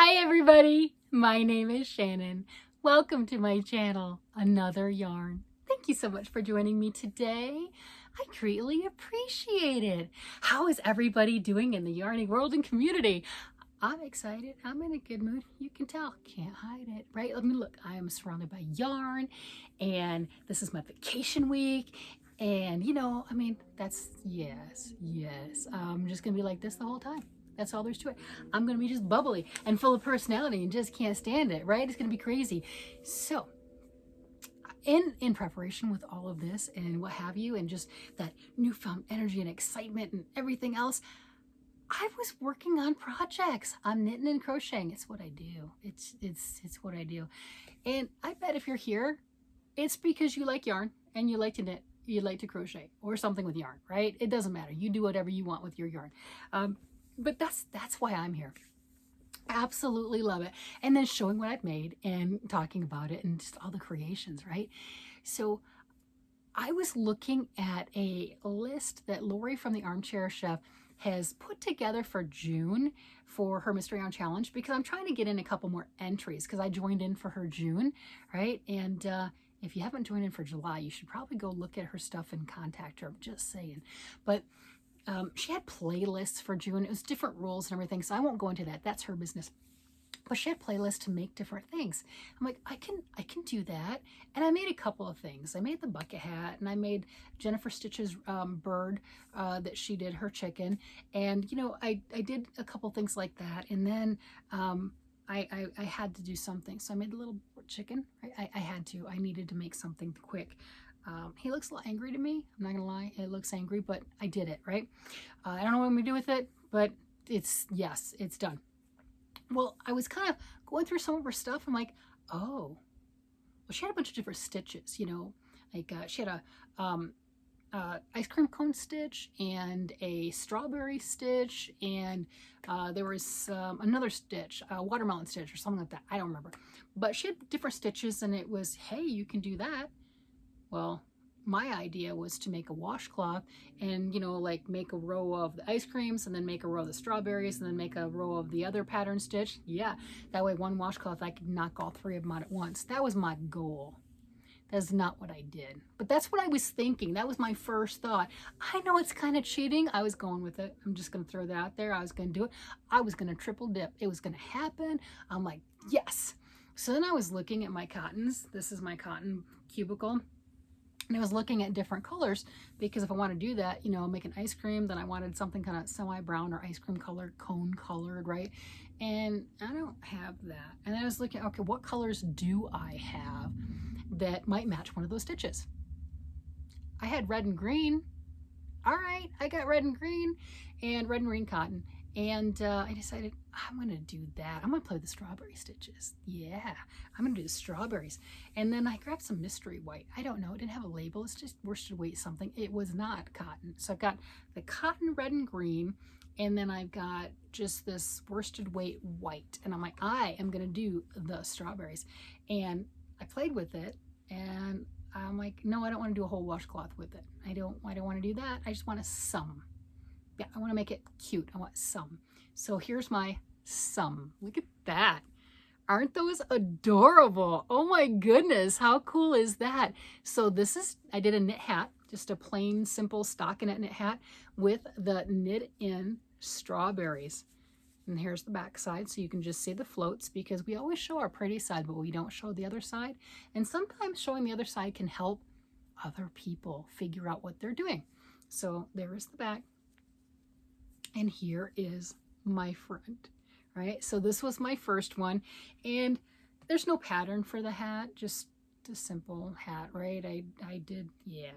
Hi everybody, my name is Shannon. Welcome to my channel, Another Yarn. Thank you so much for joining me today. I greatly appreciate it. How is everybody doing in the yarning world and community? I'm excited. I'm in a good mood. You can tell. Can't hide it, right? Let me look. I am surrounded by yarn, and this is my vacation week. And that's yes. I'm just gonna be like this the whole time. That's all there's to it. I'm gonna be just bubbly and full of personality and just can't stand it, right? It's gonna be crazy. So, in preparation with all of this and what have you, and just that newfound energy and excitement and everything else, I was working on projects. I'm knitting and crocheting. It's what I do. It's what I do. And I bet if you're here, it's because you like yarn and you like to knit, you like to crochet or something with yarn, right? It doesn't matter. You do whatever you want with your yarn. But that's why I'm here. Absolutely love it. And then showing what I've made and talking about it and just all the creations, right? So I was looking at a list that Lori from the Armchair Chef has put together for June for her Mystery Yarn Challenge, because I'm trying to get in a couple more entries because I joined in for her June, right? And if you haven't joined in for July, you should probably go look at her stuff and contact her. I'm just saying. But she had playlists for June. It was different rules and everything, so I won't go into that. That's her business. But she had playlists to make different things. I'm like, I can do that. And I made a couple of things. I made the bucket hat, and I made Jennifer Stitch's bird that she did, her chicken. And I did a couple things like that. And then I had to do something. So I made a little chicken. I had to. I needed to make something quick. He looks a little angry to me. I'm not gonna lie, it looks angry, but I did it, right? I don't know what I'm gonna do with it, but it's done. Well, I was kind of going through some of her stuff. I'm like, oh, well, she had a bunch of different stitches, like she had a ice cream cone stitch and a strawberry stitch, and there was another stitch, a watermelon stitch or something like that. I don't remember, but she had different stitches, and it was, hey, you can do that. Well, my idea was to make a washcloth and, like make a row of the ice creams and then make a row of the strawberries and then make a row of the other pattern stitch. Yeah, that way one washcloth, I could knock all three of them out at once. That was my goal. That's not what I did, but that's what I was thinking. That was my first thought. I know it's kind of cheating. I was going with it. I'm just going to throw that out there. I was going to do it. I was going to triple dip. It was going to happen. I'm like, yes. So then I was looking at my cottons. This is my cotton cubicle. And I was looking at different colors, because if I want to do that, make an ice cream, then I wanted something kind of semi-brown or ice cream colored, cone colored, right? And I don't have that. And I was looking, okay, what colors do I have that might match one of those stitches? I had red and green. All right, I got red and green cotton. And I decided I'm going to do that. I'm going to play with the strawberry stitches. Yeah, I'm going to do the strawberries. And then I grabbed some mystery white. I don't know. It didn't have a label. It's just worsted weight something. It was not cotton. So I've got the cotton red and green. And then I've got just this worsted weight white. And I'm like, I am going to do the strawberries. And I played with it. And I'm like, no, I don't want to do a whole washcloth with it. I don't want to do that. I just want a sum. Yeah, I want to make it cute. I want some. So here's my sum. Look at that. Aren't those adorable? Oh my goodness, how cool is that? So this is, I did a knit hat, just a plain, simple stockinette knit hat with the knit in strawberries. And here's the back side, so you can just see the floats, because we always show our pretty side, but we don't show the other side. And sometimes showing the other side can help other people figure out what they're doing. So there is the back. And here is my front, right? So this was my first one, and there's no pattern for the hat, just a simple hat, right? I did, yeah.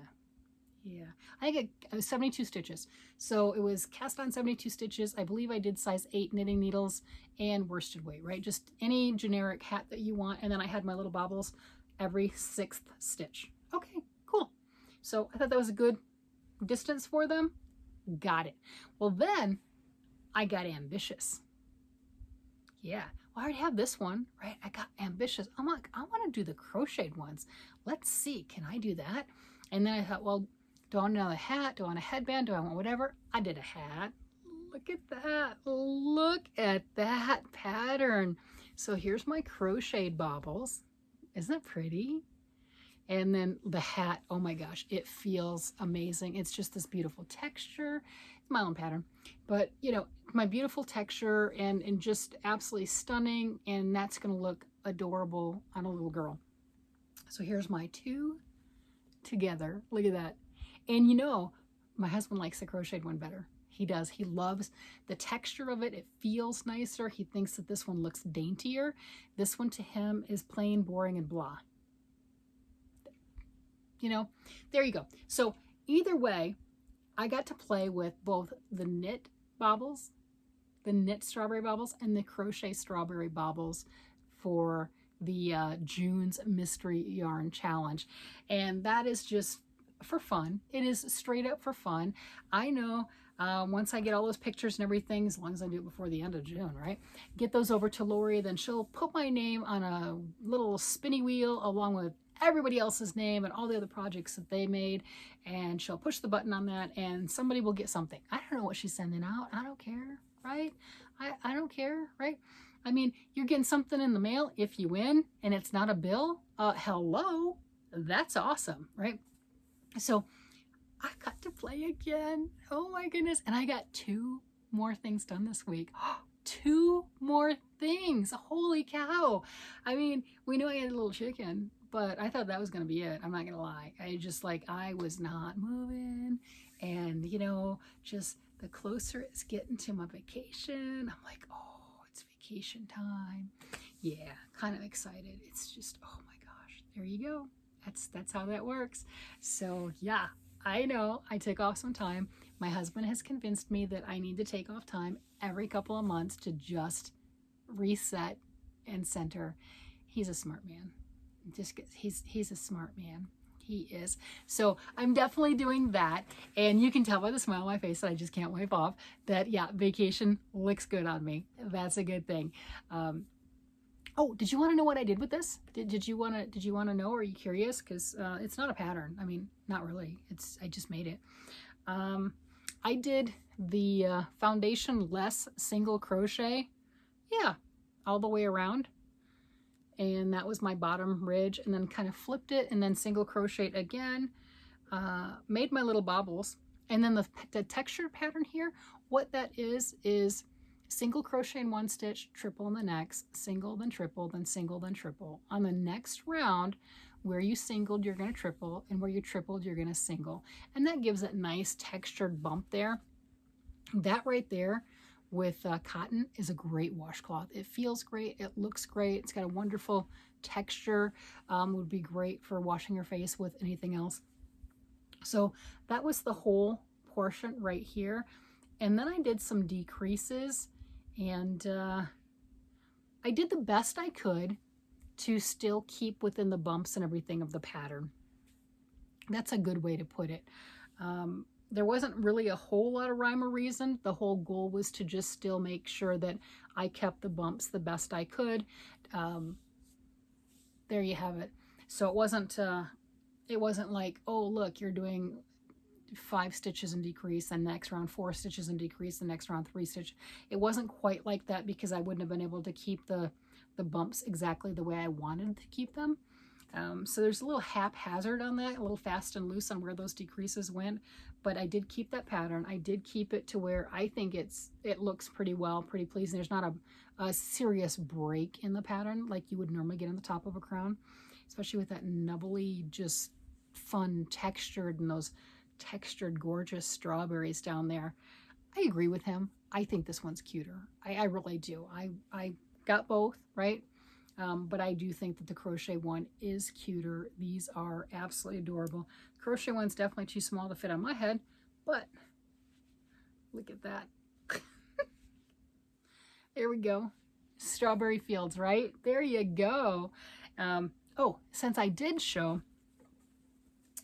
I think it was 72 stitches. So it was cast on 72 stitches. I believe I did size 8 knitting needles and worsted weight, right? Just any generic hat that you want. And then I had my little bobbles every 6th stitch. Okay, cool. So I thought that was a good distance for them. Got it. Well, then I got ambitious. Yeah, well, I already have this one, right? I got ambitious. I'm like, I want to do the crocheted ones. Let's see, can I do that? And then I thought, well, do I want another hat? Do I want a headband? Do I want whatever? I did a hat. Look at that. Look at that pattern. So here's my crocheted bobbles. Isn't that pretty? And then the hat, oh my gosh, it feels amazing. It's just this beautiful texture. It's my own pattern, but you know, my beautiful texture and just absolutely stunning. And that's gonna look adorable on a little girl. So here's my two together. Look at that. And you know, my husband likes the crocheted one better. He does. He loves the texture of it. It feels nicer. He thinks that this one looks daintier. This one to him is plain, boring, and blah. You know, there you go. So either way, I got to play with both the knit bobbles, the knit strawberry bobbles, and the crochet strawberry bobbles for the June's Mystery Yarn Challenge. And that is just for fun. It is straight up for fun. I know once I get all those pictures and everything, as long as I do it before the end of June, right? Get those over to Lori, then she'll put my name on a little spinny wheel along with everybody else's name and all the other projects that they made, and she'll push the button on that and somebody will get something. I don't know what she's sending out. I don't care, right? I don't care, right? I mean, you're getting something in the mail if you win and it's not a bill. Hello, that's awesome, right? So I got to play again. Oh my goodness. And I got 2 more things done this week. 2 more things. Holy cow. I mean, we knew I had a little chicken, but I thought that was going to be it. I'm not going to lie. I was not moving. And, you know, just the closer it's getting to my vacation, I'm like, oh, it's vacation time. Yeah, kind of excited. It's just, oh my gosh, there you go. That's how that works. So yeah, I know I took off some time. My husband has convinced me that I need to take off time every couple of months to just reset and center. He's a smart man. He's a smart man. He is. So I'm definitely doing that. And you can tell by the smile on my face that I just can't wipe off that, yeah, vacation looks good on me. That's a good thing. Oh, did you want to know what I did with this? Did you want to know? Or are you curious? Because it's not a pattern. I mean, not really. I just made it. I did the foundation less single crochet. Yeah, all the way around. And that was my bottom ridge, and then kind of flipped it and then single crocheted again. Made my little bobbles. And then the texture pattern here, what that is single crochet in one stitch, triple in the next, single, then triple, then single, then triple. On the next round, where you singled, you're going to triple, and where you tripled, you're going to single. And that gives that nice textured bump there. That right there with cotton is a great washcloth. It feels great. It looks great. It's got a wonderful texture. Would be great for washing your face with anything else. So that was the whole portion right here. And then I did some decreases, and I did the best I could to still keep within the bumps and everything of the pattern. That's a good way to put it. There wasn't really a whole lot of rhyme or reason. The whole goal was to just still make sure that I kept the bumps the best I could. There you have it. So it wasn't like, oh, look, you're doing 5 stitches and decrease, and next round 4 stitches and decrease, the next round 3 stitches. It wasn't quite like that because I wouldn't have been able to keep the bumps exactly the way I wanted to keep them. So there's a little haphazard on that, a little fast and loose on where those decreases went, but I did keep that pattern. I did keep it to where I think it looks pretty well, pretty pleasing. There's not a serious break in the pattern like you would normally get on the top of a crown, especially with that nubbly, just fun textured and those textured gorgeous strawberries down there. I agree with him. I think this one's cuter. I really do. I got both, right? But I do think that the crochet one is cuter. These are absolutely adorable. Crochet one's definitely too small to fit on my head, but look at that. There we go. Strawberry fields, right? There you go. Oh, since I did show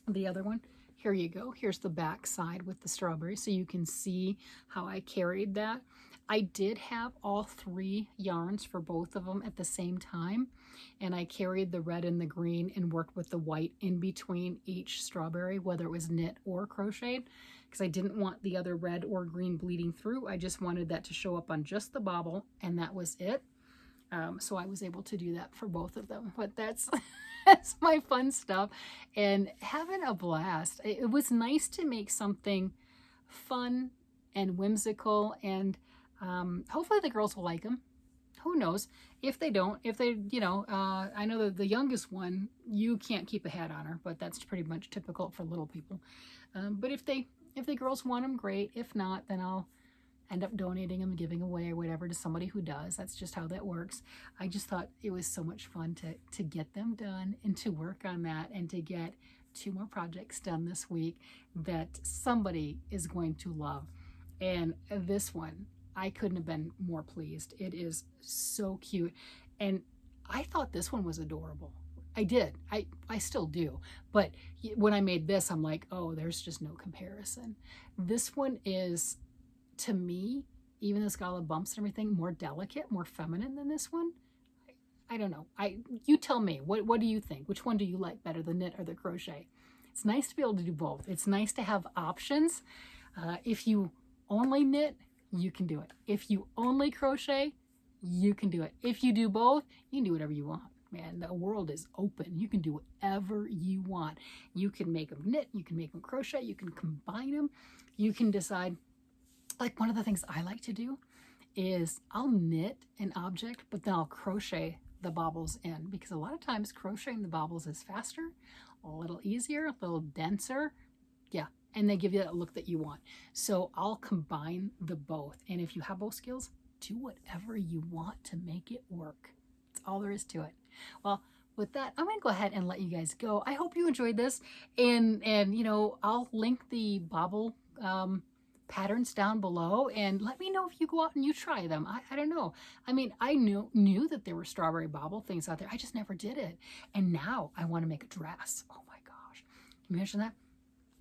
the other one, here you go. Here's the back side with the strawberry, so you can see how I carried that. I did have all 3 yarns for both of them at the same time, and I carried the red and the green and worked with the white in between each strawberry, whether it was knit or crocheted, because I didn't want the other red or green bleeding through. I just wanted that to show up on just the bobble, and that was it. So I was able to do that for both of them. But that's that's my fun stuff, and having a blast. It was nice to make something fun and whimsical, and hopefully the girls will like them. Who knows? If they don't, if they, you know, I know that the youngest one, you can't keep a hat on her, but that's pretty much typical for little people. But if the girls want them, great. If not, then I'll end up donating them, giving away or whatever to somebody who does. That's just how that works. I just thought it was so much fun to get them done and to work on that and to get 2 more projects done this week that somebody is going to love. And this one, I couldn't have been more pleased. It is so cute. And I thought this one was adorable. I did. I still do. But when I made this, I'm like, oh, there's just no comparison. This one is, to me, even though it's got all the bumps and everything, more delicate, more feminine than this one. I don't know. You tell me. What do you think? Which one do you like better, the knit or the crochet? It's nice to be able to do both. It's nice to have options. If you only knit, you can do it. If you only crochet, you can do it. If you do both, you can do whatever you want. Man, the world is open. You can do whatever you want. You can make them knit, you can make them crochet, you can combine them. You can decide, like one of the things I like to do is I'll knit an object, but then I'll crochet the bobbles in, because a lot of times crocheting the bobbles is faster, a little easier, a little denser. Yeah. And they give you that look that you want. So I'll combine the both. And if you have both skills, do whatever you want to make it work. That's all there is to it. Well, with that, I'm going to go ahead and let you guys go. I hope you enjoyed this. And you know, I'll link the bobble patterns down below, and let me know if you go out and you try them. I don't know. I mean, I knew that there were strawberry bobble things out there. I just never did it. And now I want to make a dress. Oh my gosh. Can you imagine that?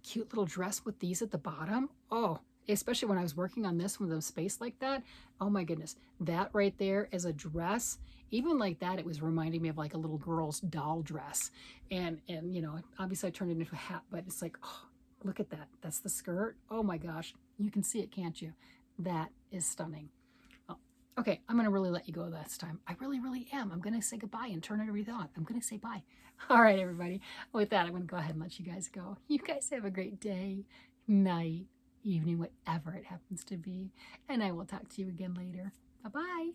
Cute little dress with these at the bottom. Oh, especially when I was working on this with a space like that. Oh my goodness, that right there as a dress, even like that, it was reminding me of like a little girl's doll dress. And you know, obviously I turned it into a hat, but it's like, oh, look at that. That's the skirt. Oh my gosh, you can see it, can't you? That is stunning. Oh, okay, I'm gonna really let you go this time. I really am. I'm gonna say goodbye and turn everything on. I'm gonna say bye. All right, everybody. With that, I'm gonna go ahead and let you guys go. You guys have a great day, night, evening, whatever it happens to be. And I will talk to you again later. Bye-bye.